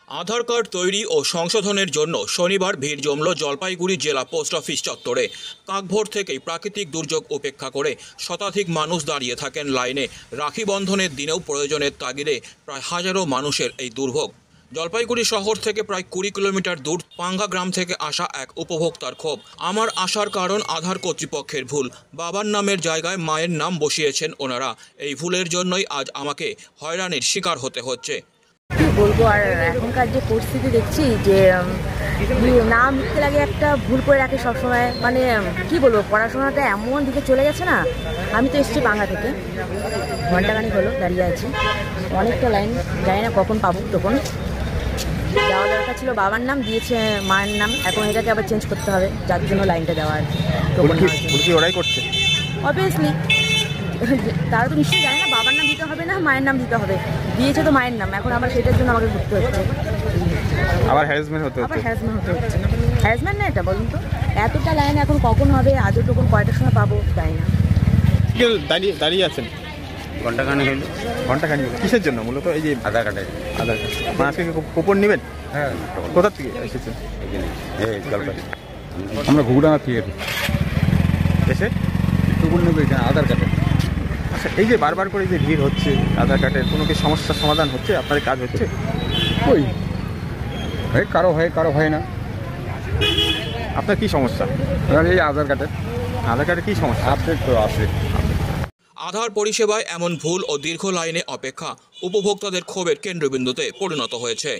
আধার card তৈরি ও সংশোধনের জন্য শনিবার ভিড় জমল জলপাইগুড়ি জেলা পোস্ট অফিস চত্বরে। কাকভোর থেকেই প্রাকৃতিক দুর্যোগ উপেক্ষা করে শতাধিক মানুষ দাঁড়িয়ে থাকেন লাইনে। রাখি বন্ধনের দিনেও প্রয়োজনের তাগিদে প্রায় হাজারো মানুষের এই দুর্ভোগ। জলপাইগুড়ি শহর থেকে প্রায় 20 কিলোমিটার দূর পাঙ্গা গ্রাম থেকে আসা এক উপভোক্তার ক্ষোভ। আমার আসার কারণ আধার কর্তৃপক্ষের ভুল, বাবার নামের জায়গায় মায়ের নাম বসিয়েছেন ওনারা। এই ভুলের জন্যই আজ আমাকে হয়রানির শিকার হতে হচ্ছে। কি বলবো, আর এখনকার যে পরিস্থিতি দেখছি যে নাম লিখতে লাগে একটা ভুল করে রাখে সবসময়। মানে কি বলবো, পড়াশোনাটা এমন দিকে চলে গেছে না। আমি তো এসেছি বাংলা থেকে, ঘন্টাখানিক হলো দাঁড়িয়ে আছি, অনেকটা লাইন, জানি না কখন পাবো। তখন যাওয়া দরকার ছিল, বাবার নাম দিয়েছে মায়ের নাম, এখন এটাকে আবার চেঞ্জ করতে হবে, যার জন্য লাইনটা দেওয়া আর কি। ওরাই করছে অবভিয়াসলি, তারা তো নিশ্চয়ই জানে না বাবার নাম দিতে হবে না মায়ের নাম দিতে হবে, দিয়েছে তো মায়ের নাম, এখন আবার সেটার জন্য আমাকে ঘুরতে হচ্ছে, আবার হ্যারাসমেন্ট হতে হচ্ছে। হ্যারাসমেন্ট না এটা, বলুন তো এতটা লাইন এখন কখন হবে, আজও তখন কয়টার সময় পাবো তাই না। দাঁড়িয়ে আছেন ঘন্টাখানি হইল। ঘন্টাখানি কিসের জন্য? মূলত এই যে আধার কার্ডে। আধার কার্ড মানে আজকে কুপন নেবেন? হ্যাঁ, কোথা থেকে এসেছেন? এখানে এই জলপাই। আমরা ঘুঘুডাঙ্গা থেকে এসে কুপন নেবো এখানে আধার কার্ডে। আচ্ছা, এই যে বারবার করে যে ভিড় হচ্ছে আধার কার্ডের, কোনো কি সমস্যার সমাধান হচ্ছে? আপনাদের কাজ হচ্ছে? ওই কারো হয় না। আপনার কি সমস্যা? এবার এই আধার কার্ডের আধার কার্ডে কি সমস্যা? আপডেট তো আপডেট। আধার পরিষেবায় এমন ভুল ও দীর্ঘ লাইনে অপেক্ষা উপভোক্তাদের ক্ষোভের কেন্দ্রবিন্দুতে পরিণত হয়েছে।